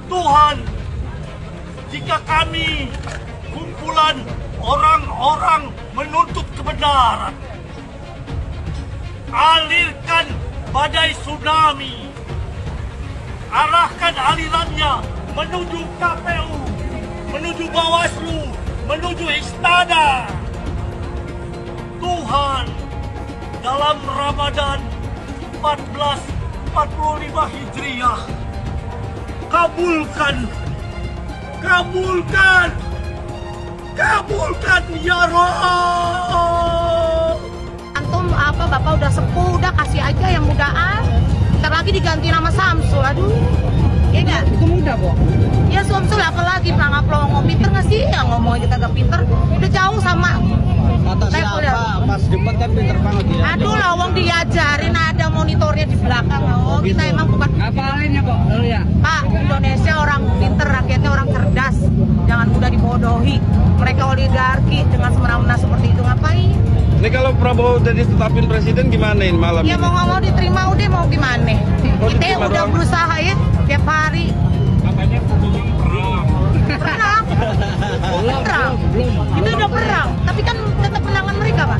Tuhan, jika kami kumpulan orang-orang menuntut kebenaran, alirkan badai tsunami, arahkan alirannya menuju KPU, menuju Bawaslu, menuju Istana. Tuhan, dalam Ramadan 1445 Hijriah, kabulkan ya Rob. Antum apa Bapak udah sepuh, udah kasih aja yang mudaan. Ntar lagi diganti nama Samsul, aduh. Ya enggak? Itu muda, Bu. Ya Samsul apalagi pelangap ngomong pinter nggak sih? Yang ngomongnya kita agak pinter, udah jauh sama. Kata siapa? Pas debat kan pinter banget ya. Aduh lawang diajarin, ada monitornya di belakang. Oh kita gitu. emang bukan. Ngapalin ya kok? Ya. Pak, Indonesia orang pinter, rakyatnya orang cerdas. Jangan mudah dibodohi. Mereka oligarki dengan semena-mena seperti itu, ngapain? Ini kalau Prabowo udah ditetapin presiden gimana ini malam Ya ini? mau nggak mau diterima, udah mau gimana? Oh, Kita diterima udah doang. berusaha ya tiap hari. Katanya Perang. Perang. Itu udah perang. Tapi kan tetap menangan mereka, Pak.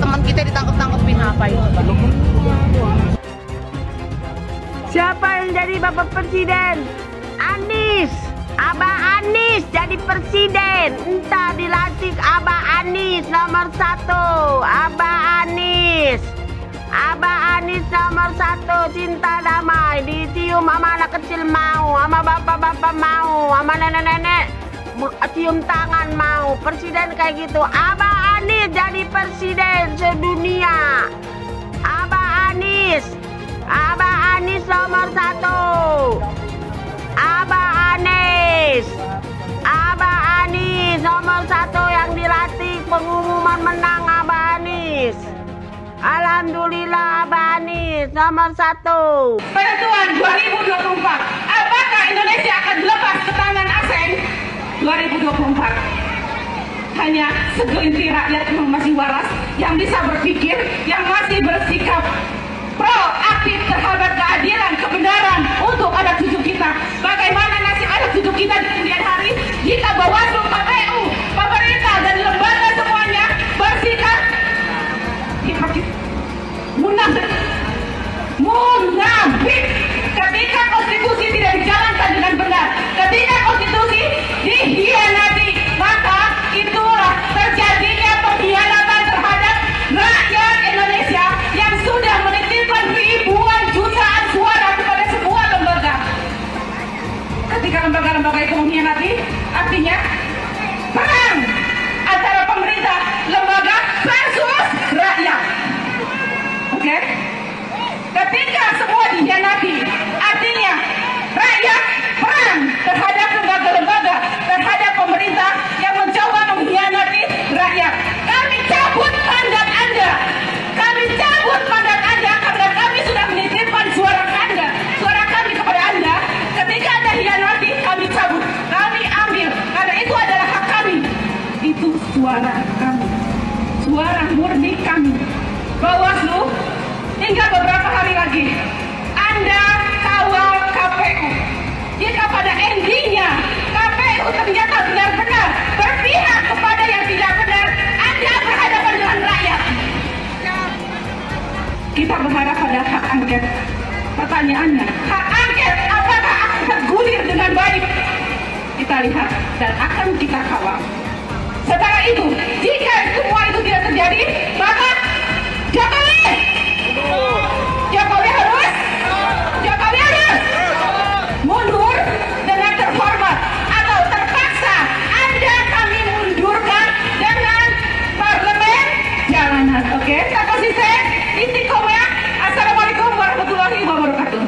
Teman kita ditangkap-tangkepin apa itu? Siapa yang jadi Bapak Presiden? Anies. Abah Anies jadi presiden. Entah dilantik Abah Anies nomor 1. Abah Anies. Abah Anies nomor 1. Cinta damai. Dicium sama anak kecil mau, sama bapak-bapak mau, sama nenek-nenek cium tangan mau. Presiden kayak gitu. Abah Anies jadi presiden sedunia. Abah Anies. Abah Anies nomor 1. Abah Anies. Abah Anies nomor 1 yang dilatih, pengumuman menang Abah Anies. Alhamdulillah Abah Anies nomor 1. Penentuan 2024, apakah Indonesia akan dilepas ke tangan asing? 2024 hanya segelintir rakyat yang masih waras, yang bisa berpikir, yang masih bersikap proaktif terhadap keadilan, kebenaran untuk anak cucu kita. Bagaimana nasib anak cucu kita di kemudian hari jika Bawaslu, KPU, pemerintah dan lembaga semuanya bersikap hipokrit, munafik ketika konstitusi tidak dijalankan dengan benar, ketika konstitusi dikhianati, maka itulah terjadinya pengkhianatan terhadap rakyat Indonesia yang sudah menitipkan ribuan jutaan suara kepada sebuah lembaga. Ketika lembaga-lembaga itu mengkhianati, artinya perang antara pemerintah, lembaga versus rakyat. Oke? Ketika semua dikhianati, artinya rakyat perang terhadap lembaga-lembaga, terhadap pemerintah yang mencoba mengkhianati rakyat. Kami cabut mandat Anda. Kami cabut mandat Anda karena kami sudah menitipkan suara Anda, suara kami kepada Anda. Ketika Anda hianati, kami cabut, kami ambil, karena itu adalah hak kami. Itu suara kami, suara murni kami. Bawaslu, tinggal beberapa hari lagi Anda kawal KPU. Jika pada endingnya KPU ternyata benar-benar berpihak kepada yang tidak benar, Anda berhadapan dengan rakyat. Kita berharap pada hak angket. Pertanyaannya, hak angket apakah akan tergulir dengan baik? Kita lihat dan akan kita kawal. Setelah itu, jika semua itu tidak terjadi, maka Jokowi harus mundur dengan terhormat, atau terpaksa Anda kami mundurkan dengan parlemen jalanan. Oke, saya konsisten. Istiqomah. Assalamualaikum warahmatullahi wabarakatuh.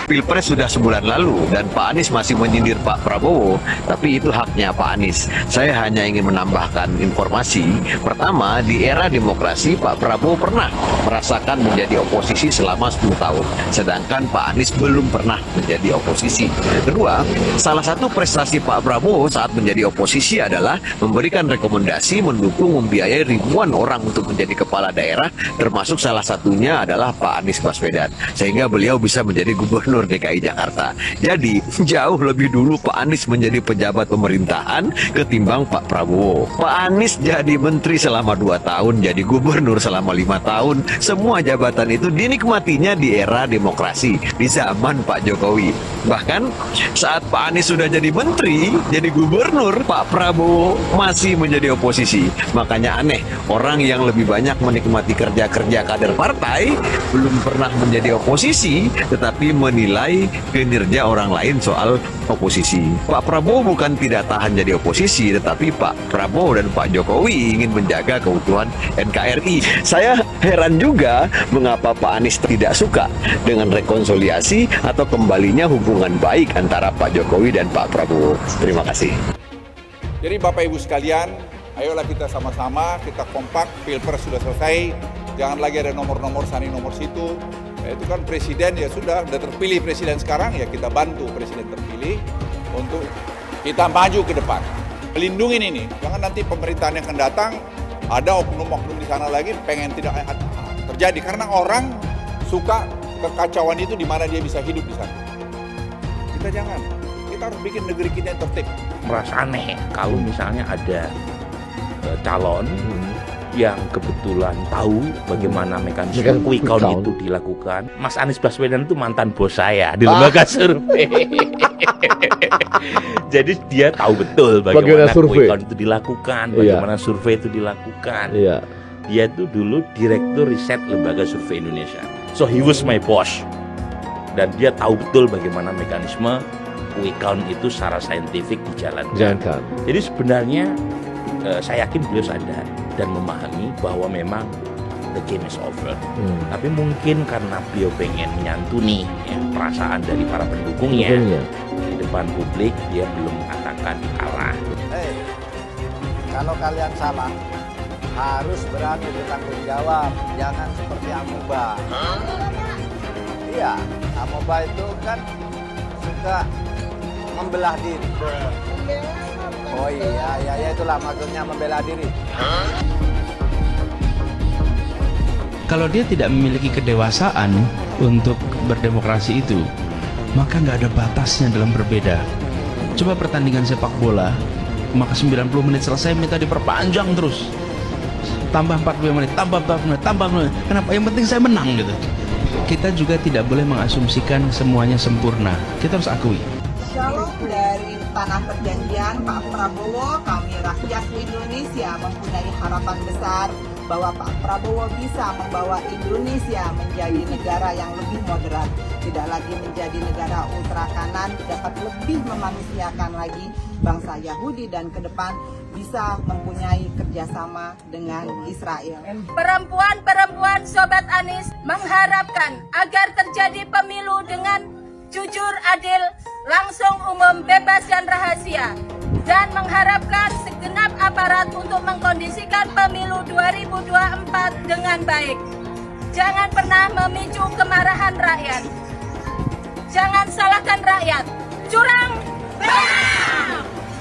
Pilpres sudah sebulan lalu dan Pak Anies masih menyindir Pak Prabowo, tapi itu haknya Pak Anies. Saya hanya ingin menambahkan informasi. Pertama, di era demokrasi Pak Prabowo pernah merasakan menjadi oposisi selama 10 tahun, sedangkan Pak Anies belum pernah menjadi oposisi. Kedua, salah satu prestasi Pak Prabowo saat menjadi oposisi adalah memberikan rekomendasi, mendukung, membiayai ribuan orang untuk menjadi kepala daerah, termasuk salah satunya adalah Pak Anies Baswedan, sehingga beliau bisa menjadi gubernur Gubernur DKI Jakarta. Jadi, jauh lebih dulu Pak Anies menjadi pejabat pemerintahan ketimbang Pak Prabowo. Pak Anies jadi menteri selama 2 tahun, jadi gubernur selama 5 tahun. Semua jabatan itu dinikmatinya di era demokrasi, di zaman Pak Jokowi. Bahkan saat Pak Anies sudah jadi menteri, jadi gubernur, Pak Prabowo masih menjadi oposisi. Makanya aneh, orang yang lebih banyak menikmati kerja-kerja kader partai belum pernah menjadi oposisi, tetapi menilai kinerja orang lain soal oposisi. Pak Prabowo bukan tidak tahan jadi oposisi, tetapi Pak Prabowo dan Pak Jokowi ingin menjaga keutuhan NKRI. Saya heran juga mengapa Pak Anies tidak suka dengan rekonsiliasi atau kembalinya hubungan baik antara Pak Jokowi dan Pak Prabowo. Terima kasih. Jadi Bapak Ibu sekalian, ayolah kita sama-sama, kita kompak, Pilpres sudah selesai, jangan lagi ada nomor-nomor sana, nomor situ. Itu kan presiden ya sudah terpilih presiden sekarang, ya kita bantu presiden terpilih untuk kita maju ke depan. Melindungi ini, jangan nanti pemerintahan yang akan datang, ada oknum-oknum di sana lagi pengen tidak terjadi. Karena orang suka kekacauan itu di mana dia bisa hidup di sana. Kita jangan, kita harus bikin negeri kita yang tertib. Merasa aneh kalau misalnya ada calon yang kebetulan tahu bagaimana mekanisme quick count itu dilakukan. Mas Anies Baswedan itu mantan bos saya di lembaga survei. Jadi dia tahu betul bagaimana quick count itu dilakukan, bagaimana survei itu dilakukan. Dia itu dulu direktur riset lembaga survei Indonesia. So he was my boss. Dan dia tahu betul bagaimana mekanisme quick count itu secara saintifik dijalankan. Jadi sebenarnya saya yakin beliau sadar dan memahami bahwa memang the game is over. Tapi mungkin karena beliau pengen menyantuni ya, perasaan dari para pendukungnya di depan publik, dia belum mengatakan kalah. Kalau kalian salah, harus berani bertanggung jawab. Jangan seperti amoeba. Iya, amoeba itu kan suka membelah diri. Oh iya, ya itulah maksudnya membela diri. Kalau dia tidak memiliki kedewasaan untuk berdemokrasi itu, maka nggak ada batasnya dalam berbeda. Coba pertandingan sepak bola, maka 90 menit selesai minta diperpanjang terus. Tambah 40 menit, tambah 40 menit, tambah 40 menit. Kenapa? Yang penting saya menang gitu. Kita juga tidak boleh mengasumsikan semuanya sempurna. Kita harus akui. Shalom dari Tanah Perjanjian, Pak Prabowo, kami rakyat Indonesia mempunyai harapan besar bahwa Pak Prabowo bisa membawa Indonesia menjadi negara yang lebih moderat, tidak lagi menjadi negara ultra kanan, dapat lebih memanusiakan lagi bangsa Yahudi dan ke depan bisa mempunyai kerjasama dengan Israel. Perempuan-perempuan Sobat Anies mengharapkan agar terjadi pemilu dengan jujur, adil, langsung, umum, bebas, dan rahasia, dan mengharapkan segenap aparat untuk mengkondisikan pemilu 2024 dengan baik. Jangan pernah memicu kemarahan rakyat. Jangan salahkan rakyat. Curang, bang!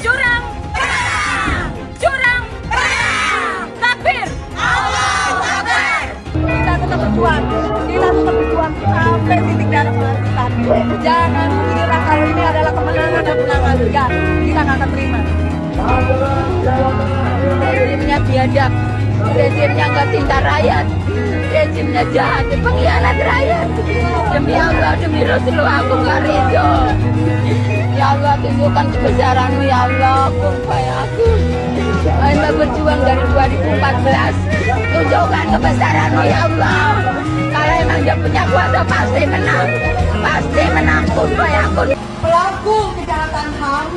Curang, bang! Curang, bang! Takbir! Allahu Akbar! Kita tetap berjuang. Kita tetap berjuang sampai titik darah penghabisan. Jangan kira kalau ini adalah kemenangan dan kemenangan. Enggak, kita nggak akan terima. Rezimnya biadab, rezimnya nggak cinta rakyat, rezimnya jahat, pengkhianat rakyat. Demi Allah, demi Rasulullah, aku nggak ridho. Ya Allah, tunjukkan kebesaran-Mu, ya Allah, kumpai aku. Anda berjuang dari 2014, tunjukkan kebesaran-Mu, ya Allah. Kalau emang dia punya kuasa, pasti menang. Pasti menang, kumpai aku. Pelaku kejahatan HAM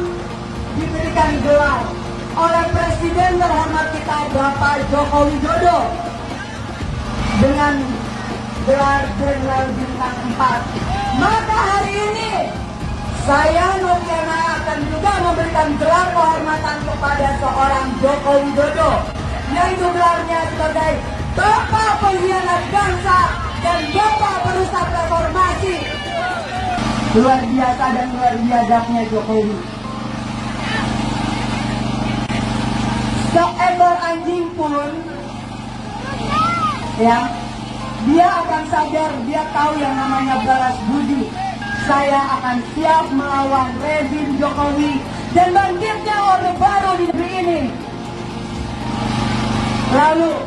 diberikan gelar oleh Presiden terhormat kita Bapak Joko Widodo dengan gelar Jenderal Bintang 4. Maka hari ini saya Noviana akan juga memberikan gelar kehormatan kepada seorang Joko Widodo, yaitu gelarnya sebagai Bapak Pengkhianat Bangsa dan Bapak Perusak Reformasi. Luar biasa dan luar biadabnya Jokowi. Seekor anjing pun, ya, dia akan sadar, dia tahu yang namanya balas budi. saya akan siap melawan rezim Jokowi dan bangkitnya Orde Baru di negeri ini. Lalu,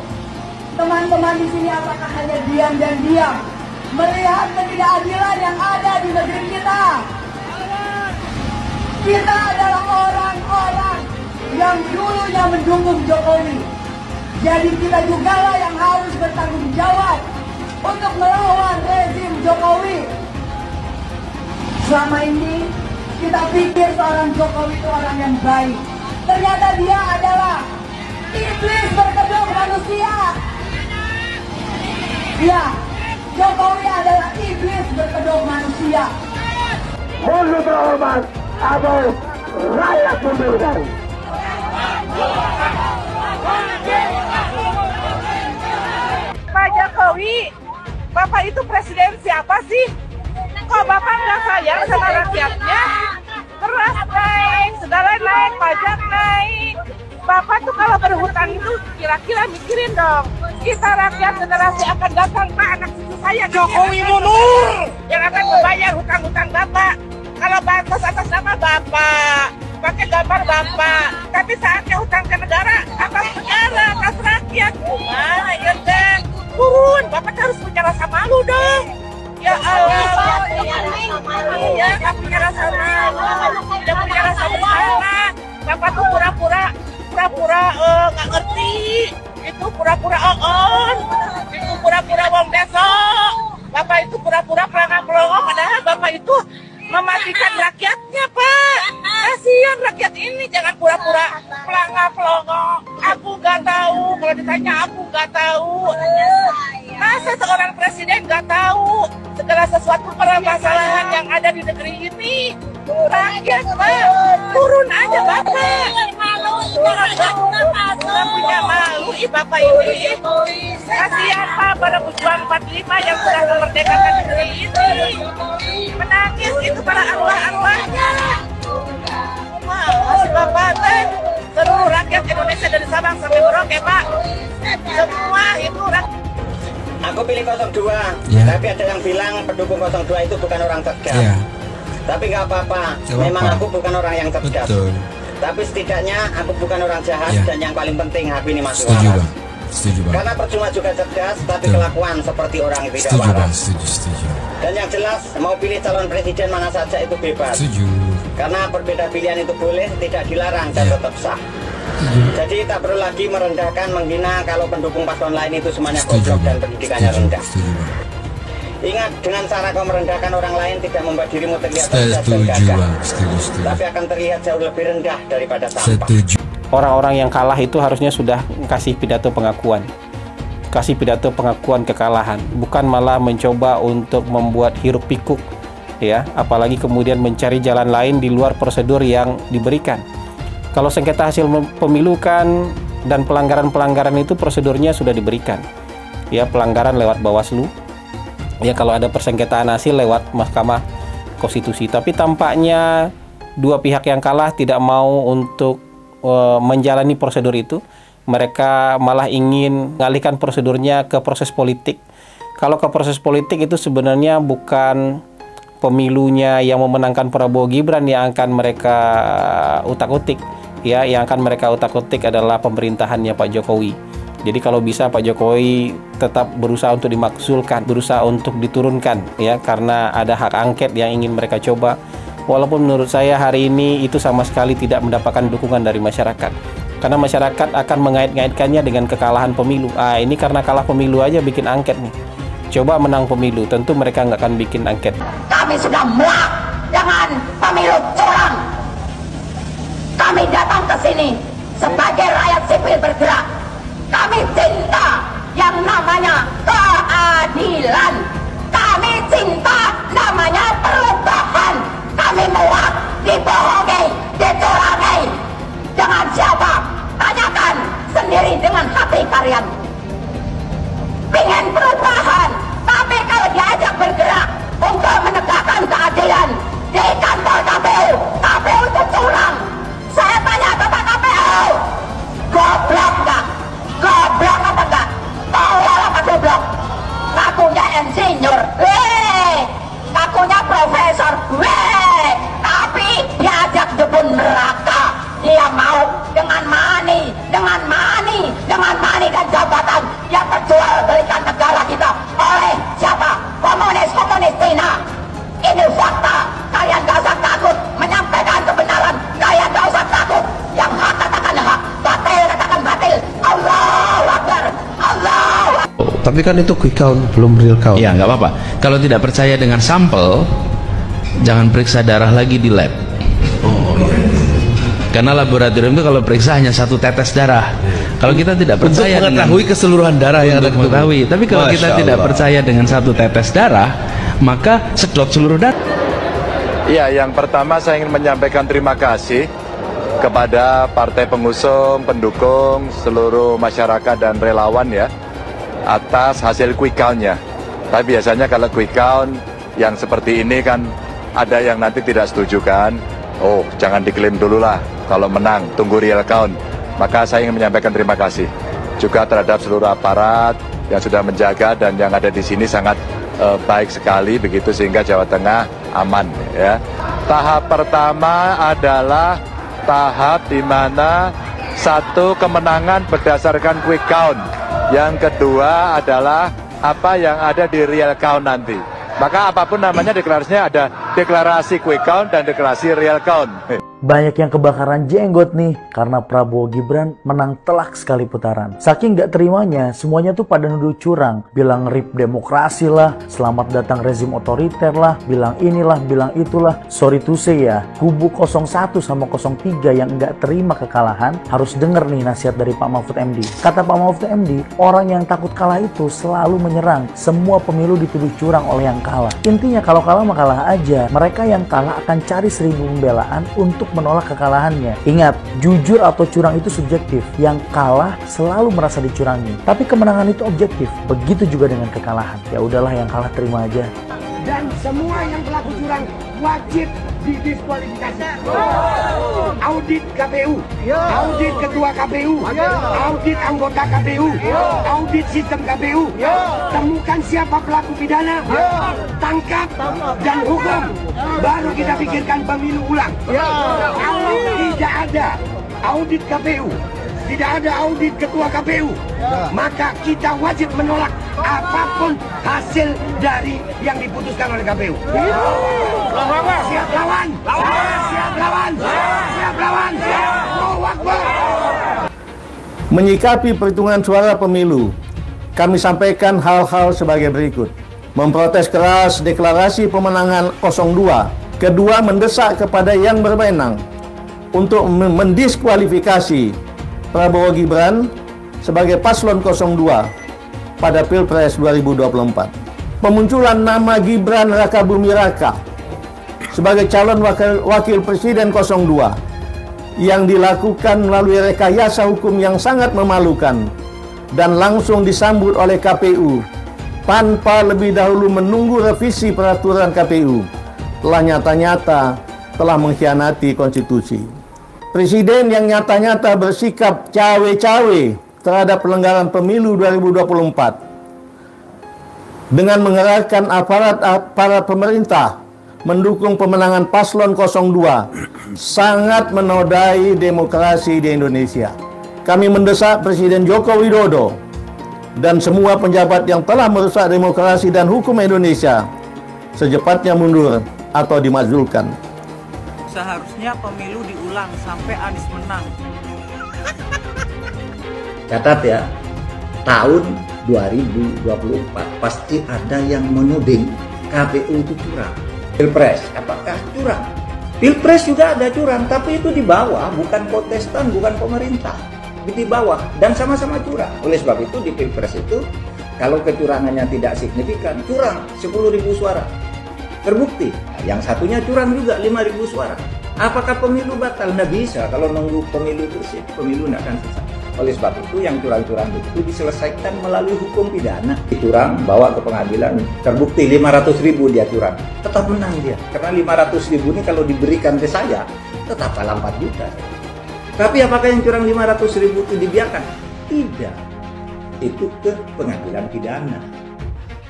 teman-teman di sini apakah hanya diam dan diam melihat ketidakadilan yang ada di negeri kita? Kita adalah orang-orang yang dulunya mendukung Jokowi. Jadi kita jugalah yang harus bertanggung jawab untuk melawan rezim Jokowi. Selama ini kita pikir seorang Jokowi itu orang yang baik. Ternyata dia adalah iblis berkedok manusia. Ya, Jokowi adalah iblis berkedok manusia. Mohon terhormat atau rakyat memberikan. Pak Jokowi, Bapak itu presiden siapa sih? Kok Bapak nggak sayang sama rakyatnya? Beras naik, segala naik, pajak naik. Bapak tuh kalau berhutang itu kira-kira mikirin dong. Kita rakyat generasi akan datang, Pak, anak cucu saya. Jokowi mundur! Yang akan membayar hutang-hutang Bapak. Kalau bansos atas nama Bapak, pakai gambar Bapak. Tapi saatnya hutang ke negara, atas negara, atas rakyat. Gimana ya, deh? Turun, Bapak harus punya rasa malu dong. Ya Allah, ya nggak punya rasa malu, tidak punya rasa bersalah. Bapak tuh pura-pura nggak ngerti, itu pura-pura on, itu pura-pura wong besok. Bapak itu pura-pura pelangga-pelongo, padahal Bapak itu mematikan rakyatnya, Pak. Kasihan rakyat ini, jangan pura-pura pelangga-pelongo. Aku nggak tahu, kalau ditanya aku nggak tahu. Masa seorang presiden nggak tahu segala sesuatu permasalahan yang ada di negeri ini? Rakyat, Pak, turun aja Bapak. Nggak punya malu, Bapak ini. Kasihan Pak pada pejuang 45 yang sudah memerdekakan negeri ini. Menangis itu para arwah-arwahnya. Masih Bapak teh seluruh rakyat Indonesia dari Sabang sampai Merauke, Pak. Semua itu rakyat. Aku pilih 02, tapi ada yang bilang pendukung 02 itu bukan orang cerdas. Tapi nggak apa-apa, memang aku bukan orang yang cerdas. Tapi setidaknya aku bukan orang jahat dan yang paling penting aku ini masih waras. Karena percuma juga cerdas, tapi kelakuan seperti orang yang tidak waras. Dan yang jelas, mau pilih calon presiden mana saja itu bebas. Karena berbeda pilihan itu boleh, tidak dilarang dan tetap sah. Jadi tak perlu lagi merendahkan, menghina kalau pendukung paslon lain itu semuanya goblok dan pendidikannya rendah. Ingat, dengan cara kau merendahkan orang lain tidak membuat dirimu terlihat rendah dan gagah, tapi akan terlihat jauh lebih rendah daripada sampah. Orang-orang yang kalah itu harusnya sudah kasih pidato pengakuan. Kasih pidato pengakuan kekalahan, bukan malah mencoba untuk membuat hiruk pikuk, ya, apalagi kemudian mencari jalan lain di luar prosedur yang diberikan. Kalau sengketa hasil pemilu kan dan pelanggaran-pelanggaran itu prosedurnya sudah diberikan. Ya, pelanggaran lewat Bawaslu. Ya, kalau ada persengketaan hasil lewat Mahkamah Konstitusi. Tapi tampaknya dua pihak yang kalah tidak mau untuk menjalani prosedur itu. Mereka malah ingin mengalihkan prosedurnya ke proses politik. Kalau ke proses politik itu sebenarnya bukan pemilunya yang memenangkan Prabowo Gibran yang akan mereka utak-utik. Ya, yang akan mereka utak-utik adalah pemerintahannya Pak Jokowi. Jadi kalau bisa Pak Jokowi tetap berusaha untuk dimakzulkan, berusaha untuk diturunkan, ya, karena ada hak angket yang ingin mereka coba. Walaupun menurut saya hari ini itu sama sekali tidak mendapatkan dukungan dari masyarakat. Karena masyarakat akan mengait-ngaitkannya dengan kekalahan pemilu. Ini karena kalah pemilu aja bikin angket nih. Coba menang pemilu, tentu mereka nggak akan bikin angket. Kami sudah muak dengan pemilu curang. Kami datang ke sini sebagai rakyat sipil bergerak. Kami cinta yang namanya keadilan. Kami cinta namanya perubahan. Kami muak dibohongi, dicurangi. Dengan siapa? Tanyakan sendiri dengan hati kalian. Pengen perubahan, tapi kalau diajak bergerak untuk menegakkan keadilan di kantor KPU, KPU itu curang. Saya tanya kepada KPU, goblok nggak? Goblok apa enggak? Tolol apa goblok? Ngakunya insinyur, ngakunya profesor. Tapi kan itu quick count, belum real count. Ya nggak apa-apa. Kalau tidak percaya dengan sampel, jangan periksa darah lagi di lab. Oh iya. Karena laboratorium itu kalau periksa hanya 1 tetes darah. Kalau kita tidak percaya untuk mengetahui keseluruhan darah yang ada mengetahui. Tapi kalau kita tidak percaya dengan 1 tetes darah, maka sedot seluruh darah. Ya, yang pertama saya ingin menyampaikan terima kasih kepada partai pengusung, pendukung, seluruh masyarakat dan relawan ya atas hasil quick count-nya. Tapi biasanya kalau quick count yang seperti ini kan ada yang nanti tidak setuju kan. Oh, jangan diklaim dulu lah kalau menang, tunggu real count. Maka saya ingin menyampaikan terima kasih juga terhadap seluruh aparat yang sudah menjaga dan yang ada di sini sangat baik sekali begitu sehingga Jawa Tengah aman ya. Tahap pertama adalah tahap di mana 1 kemenangan berdasarkan quick count. Yang kedua adalah apa yang ada di real count nanti. Maka apapun namanya deklarasinya ada deklarasi quick count dan deklarasi real count. Banyak yang kebakaran jenggot nih karena Prabowo Gibran menang telak sekali putaran. Saking gak terimanya, semuanya tuh pada nuduh curang. Bilang rip demokrasi lah, selamat datang rezim otoriter lah, bilang inilah, bilang itulah. Sorry to say ya, kubu 01 sama 03 yang gak terima kekalahan harus denger nih nasihat dari Pak Mahfud MD. Kata Pak Mahfud MD, orang yang takut kalah itu selalu menyerang. Semua pemilu dituduh curang oleh yang kalah. Intinya kalau kalah mah kalah aja. Mereka yang kalah akan cari 1000 pembelaan untuk menolak kekalahannya. Ingat, jujur atau curang itu subjektif. Yang kalah selalu merasa dicurangi. Tapi kemenangan itu objektif. Begitu juga dengan kekalahan. Ya udahlah, yang kalah terima aja. Dan semua yang pelaku curang wajib didiskualifikasi. Audit KPU, audit ketua KPU, audit anggota KPU, audit sistem KPU. Temukan siapa pelaku pidana, tangkap dan hukum. Baru kita pikirkan pemilu ulang. Kalau tidak ada audit KPU, tidak ada audit ketua KPU, maka kita wajib menolak apapun hasil dari yang diputuskan oleh KPU. Siap lawan, siap lawan, siap lawan, Allahu Akbar. Menyikapi perhitungan suara pemilu, kami sampaikan hal-hal sebagai berikut. Memprotes keras deklarasi pemenangan 02. Kedua, mendesak kepada yang berwenang untuk mendiskualifikasi Prabowo Gibran sebagai paslon 02 pada Pilpres 2024. Pemunculan nama Gibran Rakabumi Raka sebagai calon wakil presiden 02 yang dilakukan melalui rekayasa hukum yang sangat memalukan dan langsung disambut oleh KPU tanpa lebih dahulu menunggu revisi peraturan KPU telah nyata-nyata telah mengkhianati konstitusi. Presiden yang nyata-nyata bersikap cawe-cawe terhadap pelanggaran pemilu 2024 dengan mengerahkan aparat pemerintah mendukung pemenangan paslon 02 sangat menodai demokrasi di Indonesia. Kami mendesak Presiden Joko Widodo dan semua penjabat yang telah merusak demokrasi dan hukum Indonesia secepatnya mundur atau dimajulkan. Seharusnya pemilu diulang sampai Anies menang. Catat ya, tahun 2024 pasti ada yang menuding KPU itu curang. Pilpres, apakah curang? Pilpres juga ada curang, tapi itu di bawah, bukan kontestan, bukan pemerintah. Di bawah, dan sama-sama curang. Oleh sebab itu di Pilpres itu, kalau kecurangannya tidak signifikan, curang 10.000 suara. Terbukti, yang satunya curang juga 5.000 suara. Apakah pemilu batal? Nggak bisa, kalau nunggu pemilu terus ya, pemilu nggak akan selesai. Oleh sebab itu yang curang-curang itu diselesaikan melalui hukum pidana. Curang, bawa ke pengadilan, terbukti 500.000 dia curang, tetap menang dia. Karena 500.000 ini kalau diberikan ke saya, tetap kalah 4 juta. Tapi apakah yang curang 500.000 itu dibiarkan? Tidak. Itu ke pengadilan pidana.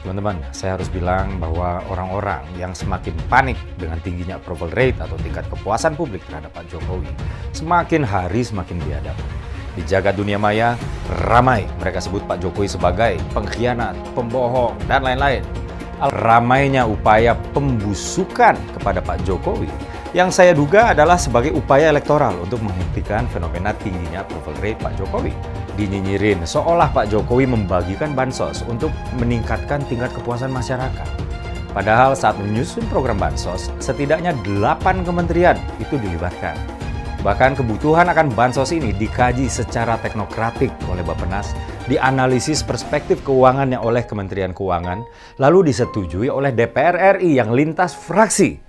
Teman-teman, saya harus bilang bahwa orang-orang yang semakin panik dengan tingginya approval rate atau tingkat kepuasan publik terhadap Pak Jokowi, semakin hari semakin biadab. Di jagat dunia maya, ramai mereka sebut Pak Jokowi sebagai pengkhianat, pembohong, dan lain-lain. Ramainya upaya pembusukan kepada Pak Jokowi Yang saya duga adalah sebagai upaya elektoral untuk menghentikan fenomena tingginya approval rate Pak Jokowi. Dinyinyirin seolah Pak Jokowi membagikan bansos untuk meningkatkan tingkat kepuasan masyarakat. Padahal saat menyusun program bansos, setidaknya 8 kementerian itu dilibatkan. Bahkan kebutuhan akan bansos ini dikaji secara teknokratik oleh Bappenas, dianalisis perspektif keuangannya oleh Kementerian Keuangan, lalu disetujui oleh DPR RI yang lintas fraksi.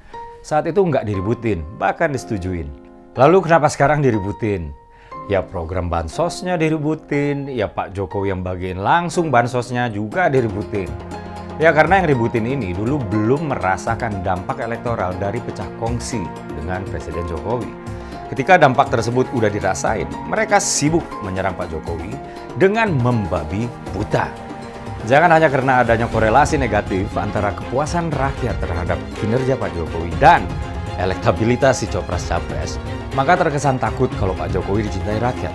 Saat itu nggak diributin, bahkan disetujuin. Lalu kenapa sekarang diributin? Ya program bansosnya diributin, ya Pak Jokowi yang bagiin langsung bansosnya juga diributin. Ya karena yang ributin ini dulu belum merasakan dampak elektoral dari pecah kongsi dengan Presiden Jokowi. Ketika dampak tersebut udah dirasain, mereka sibuk menyerang Pak Jokowi dengan membabi buta. Jangan hanya karena adanya korelasi negatif antara kepuasan rakyat terhadap kinerja Pak Jokowi dan elektabilitas si Copras-Capres, maka terkesan takut kalau Pak Jokowi dicintai rakyat.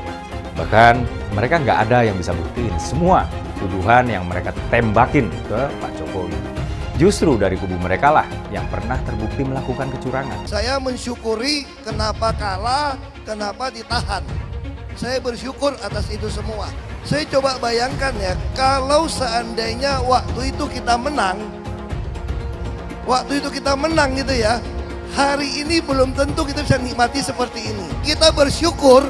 Bahkan mereka nggak ada yang bisa buktiin semua tuduhan yang mereka tembakin ke Pak Jokowi. Justru dari kubu mereka lah yang pernah terbukti melakukan kecurangan. Saya mensyukuri kenapa kalah, kenapa ditahan. Saya bersyukur atas itu semua. Saya coba bayangkan ya, kalau seandainya waktu itu kita menang gitu ya, hari ini belum tentu kita bisa nikmati seperti ini. Kita bersyukur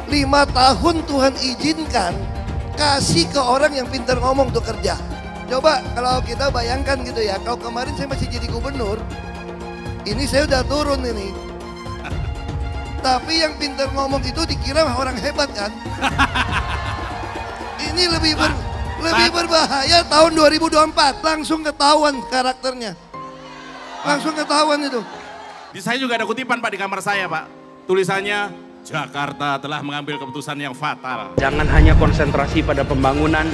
5 tahun Tuhan izinkan kasih ke orang yang pintar ngomong untuk kerja. Coba kalau kita bayangkan gitu ya, kalau kemarin saya masih jadi gubernur, ini saya udah turun ini. Tapi yang pintar ngomong itu dikira orang hebat kan? Ini lebih berbahaya tahun 2024, langsung ketahuan karakternya. Langsung ketahuan itu. Di saya juga ada kutipan Pak di kamar saya Pak. Tulisannya, Jakarta telah mengambil keputusan yang fatal. Jangan hanya konsentrasi pada pembangunan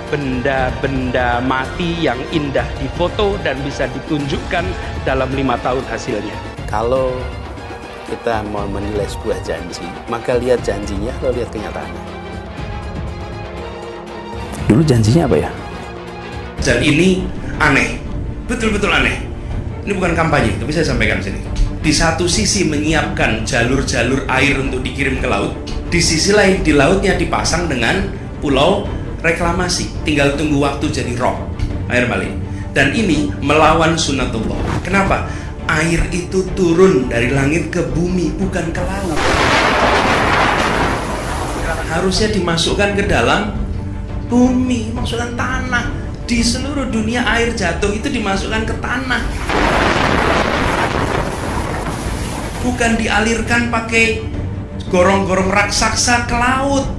benda-benda mati yang indah difoto dan bisa ditunjukkan dalam 5 tahun hasilnya. Kalau kita mau menilai sebuah janji, maka lihat janjinya, lalu lihat kenyataannya. Dulu janjinya apa ya? Dan ini aneh, betul-betul aneh. Ini bukan kampanye, tapi saya sampaikan sini. Di satu sisi menyiapkan jalur-jalur air untuk dikirim ke laut, di sisi lain di lautnya dipasang dengan pulau reklamasi. Tinggal tunggu waktu jadi rob, air balik. Dan ini melawan sunatullah. Kenapa? Air itu turun dari langit ke bumi, bukan ke laut. Harusnya dimasukkan ke dalam bumi, masukkan tanah. Di seluruh dunia air jatuh itu dimasukkan ke tanah, bukan dialirkan pakai gorong-gorong raksasa ke laut.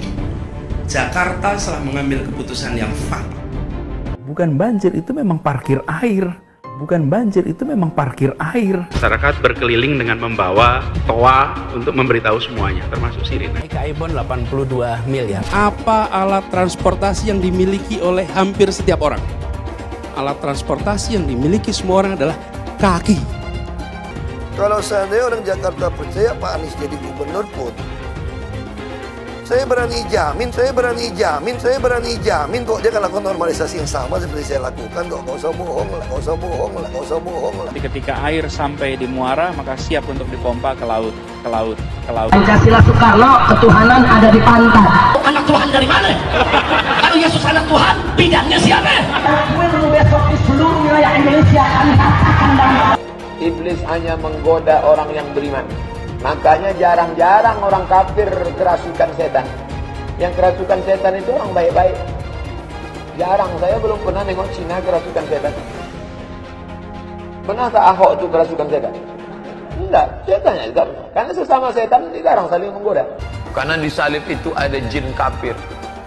Jakarta telah mengambil keputusan yang fatal. Bukan banjir, itu memang parkir air. Bukan banjir, itu memang parkir air. Masyarakat berkeliling dengan membawa toa untuk memberitahu semuanya, termasuk sirine. KAI-BON 82 miliar. Apa alat transportasi yang dimiliki oleh hampir setiap orang? Alat transportasi yang dimiliki semua orang adalah kaki. Kalau seandainya orang Jakarta percaya Pak Anies jadi gubernur pun, saya berani jamin kok dia akan lakukan normalisasi yang sama seperti saya lakukan kok. Nggak usah bohong lah. Ketika air sampai di muara, maka siap untuk dipompa ke laut. Pancasila Soekarno, ketuhanan ada di pantai. Anak Tuhan dari mana? Kalau Yesus anak Tuhan, bidangnya siapa? Besok di seluruh wilayah Indonesia kami katakan dan Iblis hanya menggoda orang yang beriman. Makanya jarang-jarang orang kafir kerasukan setan. Yang kerasukan setan itu orang baik-baik. Jarang, saya belum pernah nengok Cina kerasukan setan. Pernah tak Ahok itu kerasukan setan? Enggak, setannya juga. Karena sesama setan jarang saling menggoda. Karena di salib itu ada jin kafir.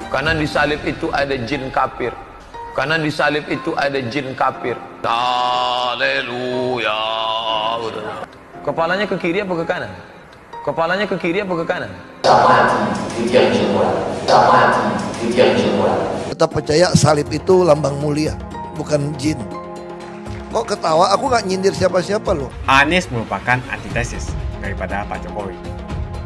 Karena di salib itu ada jin kafir. Karena di salib itu ada jin kafir. Haleluya. Kepalanya ke kiri apa ke kanan? Kepalanya ke kiri apa ke kanan? Tetap percaya salib itu lambang mulia, bukan jin. Kok ketawa? Aku nggak nyindir siapa-siapa loh. Anies merupakan antitesis daripada Pak Jokowi.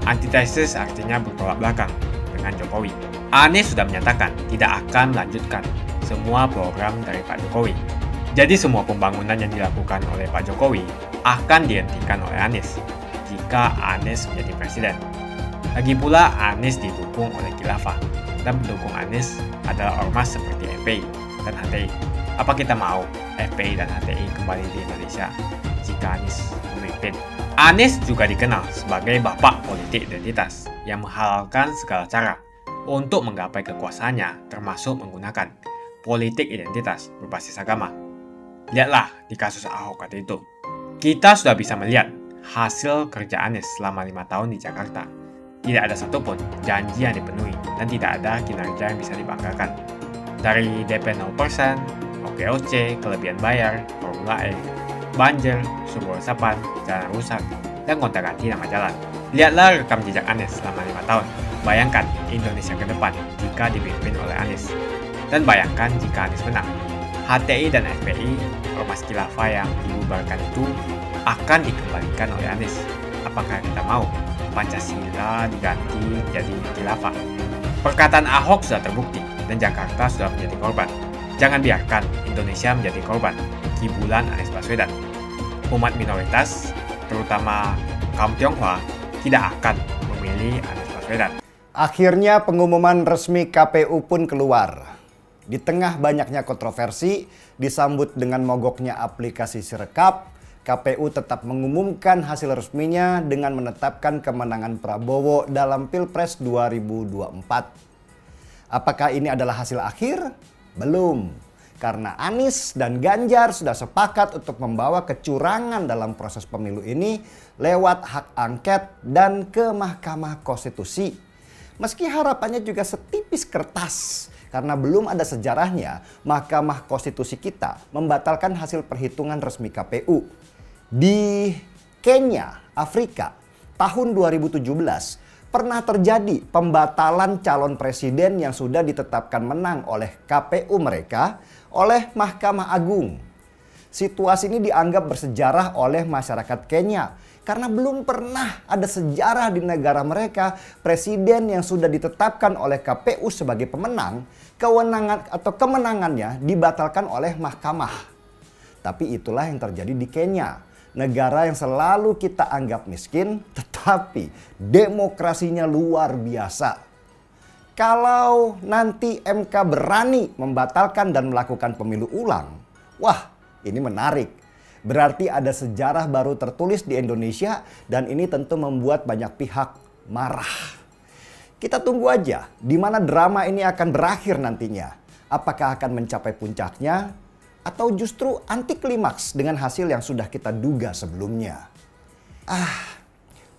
Antitesis artinya bertolak belakang dengan Jokowi. Anies sudah menyatakan tidak akan melanjutkan semua program dari Pak Jokowi. Jadi semua pembangunan yang dilakukan oleh Pak Jokowi akan dihentikan oleh Anies jika Anies menjadi presiden. Lagi pula Anies didukung oleh khilafah dan pendukung Anies adalah ormas seperti FPI dan HTI. Apa kita mau FPI dan HTI kembali di Indonesia jika Anies memimpin? Anies juga dikenal sebagai bapak politik identitas yang menghalalkan segala cara untuk menggapai kekuasaannya, termasuk menggunakan politik identitas berbasis agama. Lihatlah di kasus Ahok waktu itu. Kita sudah bisa melihat hasil kerja Anies selama 5 tahun di Jakarta. Tidak ada satupun janji yang dipenuhi dan tidak ada kinerja yang bisa dibanggakan. Dari DP 0%, OKOC, kelebihan bayar, Formula E, banjir, sumber resapan, jalan rusak, dan gonta-ganti nama jalan. Lihatlah rekam jejak Anies selama 5 tahun. Bayangkan Indonesia ke depan jika dipimpin oleh Anies. Dan bayangkan jika Anies menang. HTI dan FPI, ormas khilafah yang dibubarkan itu akan dikembalikan oleh Anies. Apakah kita mau Pancasila diganti jadi khilafah? Perkataan Ahok sudah terbukti dan Jakarta sudah menjadi korban. Jangan biarkan Indonesia menjadi korban kibulan Anies Baswedan. Umat minoritas, terutama kaum Tionghoa, tidak akan memilih Anies Baswedan. Akhirnya pengumuman resmi KPU pun keluar. Di tengah banyaknya kontroversi, disambut dengan mogoknya aplikasi Sirekap, KPU tetap mengumumkan hasil resminya dengan menetapkan kemenangan Prabowo dalam Pilpres 2024. Apakah ini adalah hasil akhir? Belum. Karena Anies dan Ganjar sudah sepakat untuk membawa kecurangan dalam proses pemilu ini lewat hak angket dan ke Mahkamah Konstitusi. Meski harapannya juga setipis kertas, karena belum ada sejarahnya Mahkamah Konstitusi kita membatalkan hasil perhitungan resmi KPU. Di Kenya, Afrika, tahun 2017 pernah terjadi pembatalan calon presiden yang sudah ditetapkan menang oleh KPU mereka oleh Mahkamah Agung. Situasi ini dianggap bersejarah oleh masyarakat Kenya karena belum pernah ada sejarah di negara mereka presiden yang sudah ditetapkan oleh KPU sebagai pemenang, kewenangan atau kemenangannya dibatalkan oleh mahkamah. Tapi itulah yang terjadi di Kenya. Negara yang selalu kita anggap miskin, tetapi demokrasinya luar biasa. Kalau nanti MK berani membatalkan dan melakukan pemilu ulang, wah ini menarik. Berarti ada sejarah baru tertulis di Indonesia dan ini tentu membuat banyak pihak marah. Kita tunggu aja di mana drama ini akan berakhir nantinya. Apakah akan mencapai puncaknya? Atau justru anti klimaks dengan hasil yang sudah kita duga sebelumnya.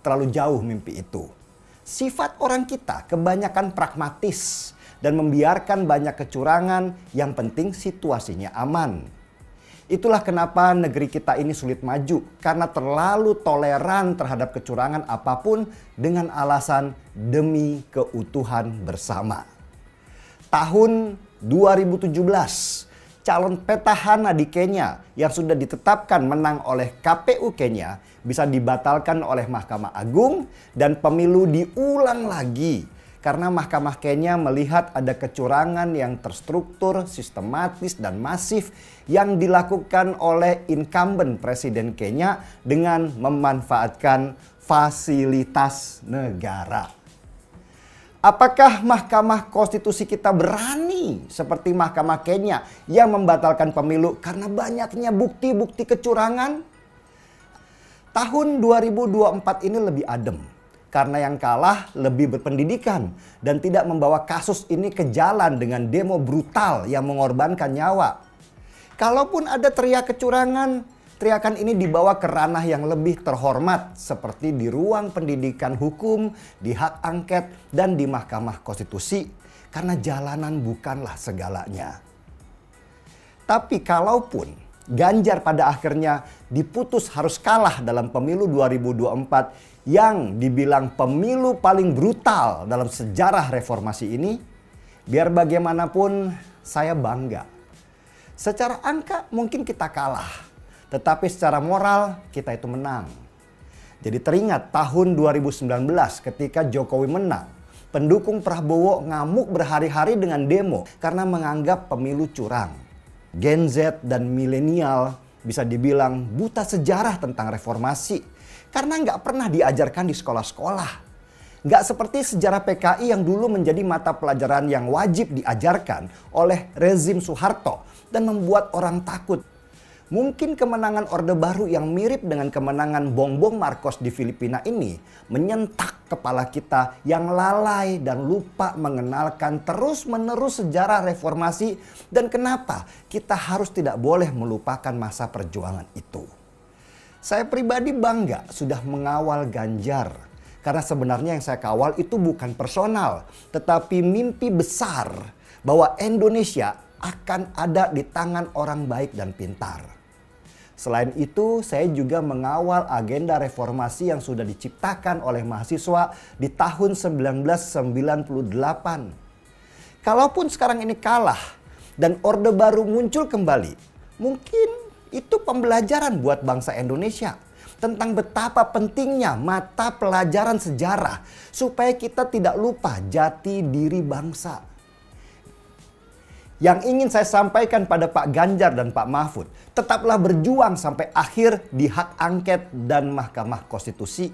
Terlalu jauh mimpi itu. Sifat orang kita kebanyakan pragmatis dan membiarkan banyak kecurangan, yang penting situasinya aman. Itulah kenapa negeri kita ini sulit maju, karena terlalu toleran terhadap kecurangan apapun dengan alasan demi keutuhan bersama. Tahun 2017, calon petahana di Kenya yang sudah ditetapkan menang oleh KPU Kenya bisa dibatalkan oleh Mahkamah Agung dan pemilu diulang lagi karena Mahkamah Kenya melihat ada kecurangan yang terstruktur, sistematis dan masif yang dilakukan oleh incumbent Presiden Kenya dengan memanfaatkan fasilitas negara. Apakah Mahkamah Konstitusi kita berani seperti Mahkamah Kenya yang membatalkan pemilu karena banyaknya bukti-bukti kecurangan? Tahun 2024 ini lebih adem karena yang kalah lebih berpendidikan dan tidak membawa kasus ini ke jalan dengan demo brutal yang mengorbankan nyawa. Kalaupun ada teriak kecurangan, teriakan ini dibawa ke ranah yang lebih terhormat seperti di ruang pendidikan hukum, di hak angket, dan di Mahkamah Konstitusi. Karena jalanan bukanlah segalanya. Tapi kalaupun Ganjar pada akhirnya diputus harus kalah dalam pemilu 2024 yang dibilang pemilu paling brutal dalam sejarah reformasi ini, biar bagaimanapun saya bangga. Secara angka mungkin kita kalah. Tetapi secara moral kita itu menang. Jadi teringat tahun 2019 ketika Jokowi menang. Pendukung Prabowo ngamuk berhari-hari dengan demo karena menganggap pemilu curang. Gen Z dan milenial bisa dibilang buta sejarah tentang reformasi karena nggak pernah diajarkan di sekolah-sekolah. Nggak seperti sejarah PKI yang dulu menjadi mata pelajaran yang wajib diajarkan oleh rezim Soeharto dan membuat orang takut. Mungkin kemenangan Orde Baru yang mirip dengan kemenangan Bongbong Marcos di Filipina ini menyentak kepala kita yang lalai dan lupa mengenalkan terus-menerus sejarah reformasi dan kenapa kita harus tidak boleh melupakan masa perjuangan itu. Saya pribadi bangga sudah mengawal Ganjar karena sebenarnya yang saya kawal itu bukan personal tetapi mimpi besar bahwa Indonesia akan ada di tangan orang baik dan pintar. Selain itu, saya juga mengawal agenda reformasi yang sudah diciptakan oleh mahasiswa di tahun 1998. Kalaupun sekarang ini kalah dan Orde Baru muncul kembali, mungkin itu pembelajaran buat bangsa Indonesia tentang betapa pentingnya mata pelajaran sejarah supaya kita tidak lupa jati diri bangsa. Yang ingin saya sampaikan pada Pak Ganjar dan Pak Mahfud, tetaplah berjuang sampai akhir di hak angket dan Mahkamah Konstitusi.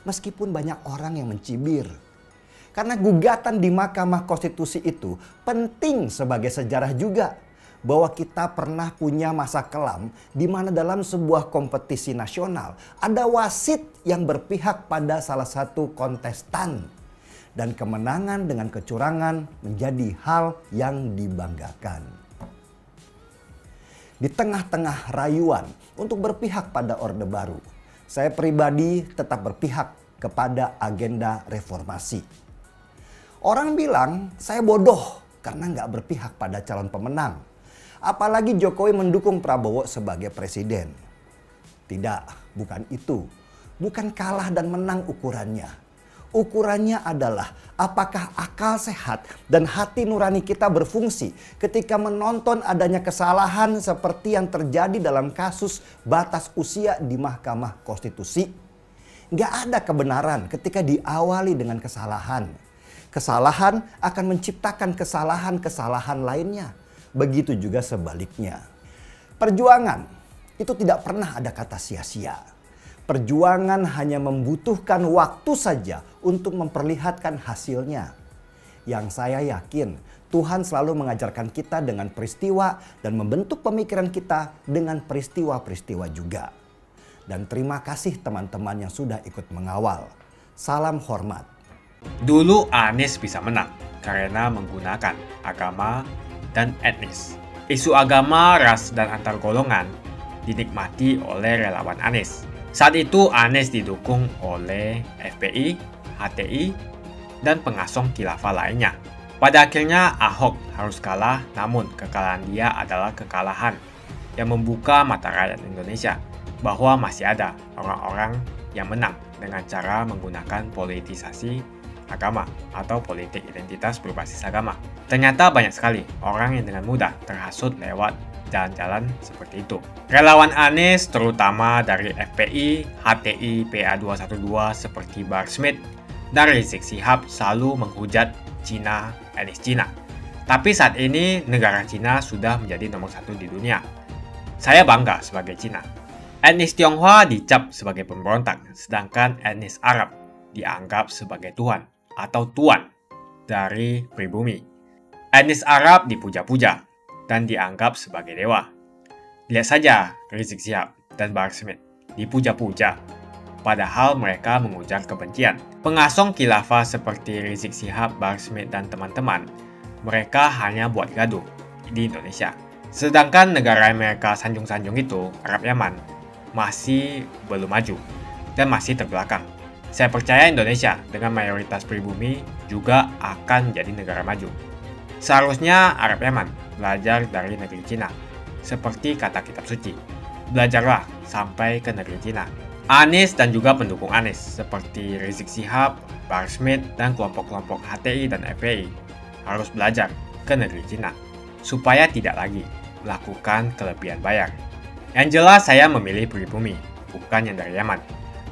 Meskipun banyak orang yang mencibir. Karena gugatan di Mahkamah Konstitusi itu penting sebagai sejarah juga. Bahwa kita pernah punya masa kelam di mana dalam sebuah kompetisi nasional ada wasit yang berpihak pada salah satu kontestan. Dan kemenangan dengan kecurangan menjadi hal yang dibanggakan. Di tengah-tengah rayuan untuk berpihak pada Orde Baru, saya pribadi tetap berpihak kepada agenda reformasi. Orang bilang saya bodoh karena nggak berpihak pada calon pemenang. Apalagi Jokowi mendukung Prabowo sebagai presiden. Tidak, bukan itu. Bukan kalah dan menang ukurannya. Ukurannya adalah apakah akal sehat dan hati nurani kita berfungsi ketika menonton adanya kesalahan seperti yang terjadi dalam kasus batas usia di Mahkamah Konstitusi. Nggak ada kebenaran ketika diawali dengan kesalahan. Kesalahan akan menciptakan kesalahan-kesalahan lainnya. Begitu juga sebaliknya. Perjuangan itu tidak pernah ada kata sia-sia. Perjuangan hanya membutuhkan waktu saja untuk memperlihatkan hasilnya. Yang saya yakin Tuhan selalu mengajarkan kita dengan peristiwa dan membentuk pemikiran kita dengan peristiwa-peristiwa juga. Dan terima kasih teman-teman yang sudah ikut mengawal. Salam hormat. Dulu Anies bisa menang karena menggunakan agama dan etnis. Isu agama, ras, dan antar golongan dinikmati oleh relawan Anies. Saat itu Anies didukung oleh FPI, HTI, dan pengasong khilafah lainnya. Pada akhirnya Ahok harus kalah, namun kekalahan dia adalah kekalahan yang membuka mata rakyat Indonesia bahwa masih ada orang-orang yang menang dengan cara menggunakan politisasi agama atau politik identitas berbasis agama. Ternyata banyak sekali orang yang dengan mudah terhasut lewat jalan-jalan seperti itu. Relawan Anies terutama dari FPI, HTI, PA212 seperti Bahar Smith dan Rizik Syihab selalu menghujat Cina, etnis Cina. Tapi saat ini negara Cina sudah menjadi nomor 1 di dunia. Saya bangga sebagai Cina. Etnis Tionghoa dicap sebagai pemberontak, sedangkan etnis Arab dianggap sebagai Tuhan atau tuan dari pribumi. Etnis Arab dipuja-puja dan dianggap sebagai dewa. Lihat saja Rizik Syihab dan Bahar Smith dipuja-puja, padahal mereka mengujar kebencian. Pengasong khilafah seperti Rizik Syihab, Bahar Smith, dan teman-teman, mereka hanya buat gaduh di Indonesia. Sedangkan negara yang mereka sanjung-sanjung itu, Arab Yaman, masih belum maju dan masih terbelakang. Saya percaya Indonesia dengan mayoritas pribumi juga akan menjadi negara maju. Seharusnya Arab Yaman belajar dari negeri Cina. Seperti kata kitab suci, belajarlah sampai ke negeri Cina. Anies dan juga pendukung Anies seperti Rizik Syihab, Bahar Smith, dan kelompok-kelompok HTI dan FPI harus belajar ke negeri Cina supaya tidak lagi melakukan kelebihan bayar. Yang jelas saya memilih pribumi, bukan yang dari Yaman.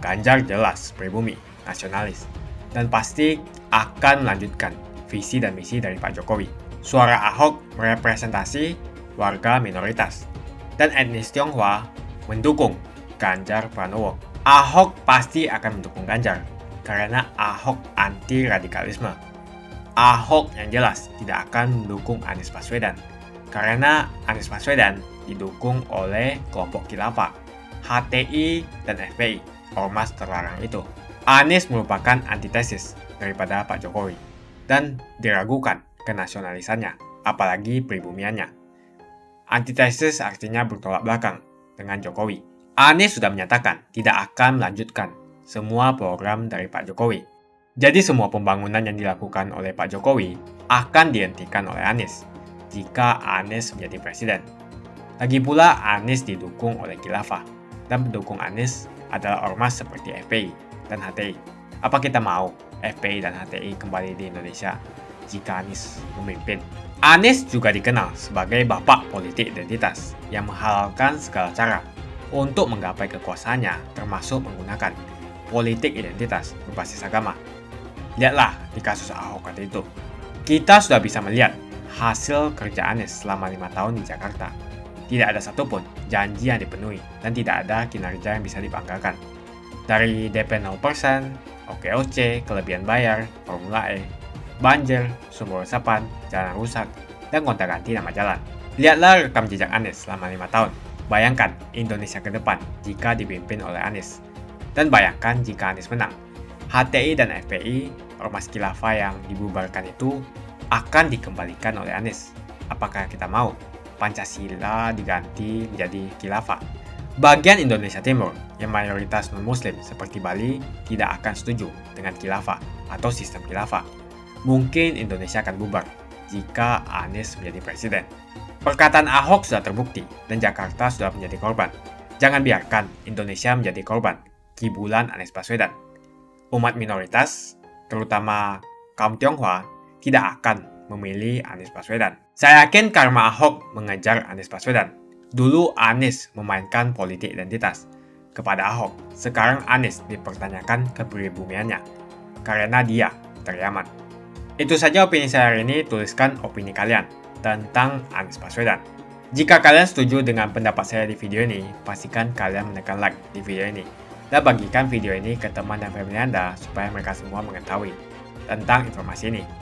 Ganjar jelas pribumi, nasionalis, dan pasti akan melanjutkan visi dan misi dari Pak Jokowi. Suara Ahok merepresentasi warga minoritas, dan etnis Tionghoa mendukung Ganjar Pranowo. Ahok pasti akan mendukung Ganjar karena Ahok anti radikalisme. Ahok yang jelas tidak akan mendukung Anies Baswedan karena Anies Baswedan didukung oleh kelompok khilafah, HTI dan FPI, ormas terlarang itu. Anies merupakan antitesis daripada Pak Jokowi dan diragukan kenasionalisannya, apalagi pribumiannya. Antitesis artinya bertolak belakang dengan Jokowi. Anies sudah menyatakan tidak akan melanjutkan semua program dari Pak Jokowi. Jadi semua pembangunan yang dilakukan oleh Pak Jokowi akan dihentikan oleh Anies jika Anies menjadi presiden. Lagi pula Anies didukung oleh khilafah dan pendukung Anies adalah ormas seperti FPI dan HTI. Apa kita mau FPI dan HTI kembali di Indonesia jika Anies memimpin? Anies juga dikenal sebagai bapak politik identitas yang menghalalkan segala cara untuk menggapai kekuasaannya, termasuk menggunakan politik identitas berbasis agama. Lihatlah di kasus Ahok kali itu. Kita sudah bisa melihat hasil kerja Anies selama 5 tahun di Jakarta. Tidak ada satupun janji yang dipenuhi dan tidak ada kinerja yang bisa dibanggakan. Dari DP 0%, OKOC, kelebihan bayar, Formula E, banjir, sumber resapan, jalan rusak, dan gonta-ganti nama jalan. Lihatlah rekam jejak Anies selama 5 tahun. Bayangkan Indonesia ke depan jika dipimpin oleh Anies. Dan bayangkan jika Anies menang. HTI dan FPI, ormas khilafah yang dibubarkan itu, akan dikembalikan oleh Anies. Apakah kita mau Pancasila diganti menjadi khilafah? Bagian Indonesia Timur yang mayoritas non-muslim seperti Bali tidak akan setuju dengan khilafah atau sistem khilafah. Mungkin Indonesia akan bubar jika Anies menjadi presiden. Perkataan Ahok sudah terbukti dan Jakarta sudah menjadi korban. Jangan biarkan Indonesia menjadi korban kibulan Anies Baswedan. Umat minoritas, terutama kaum Tionghoa, tidak akan memilih Anies Baswedan. Saya yakin karma Ahok mengejar Anies Baswedan. Dulu Anies memainkan politik identitas kepada Ahok. Sekarang Anies dipertanyakan kepribumiannya karena dia teriaman. Itu saja opini saya hari ini. Tuliskan opini kalian tentang Anies Baswedan. Jika kalian setuju dengan pendapat saya di video ini, pastikan kalian menekan like di video ini dan bagikan video ini ke teman dan family Anda supaya mereka semua mengetahui tentang informasi ini.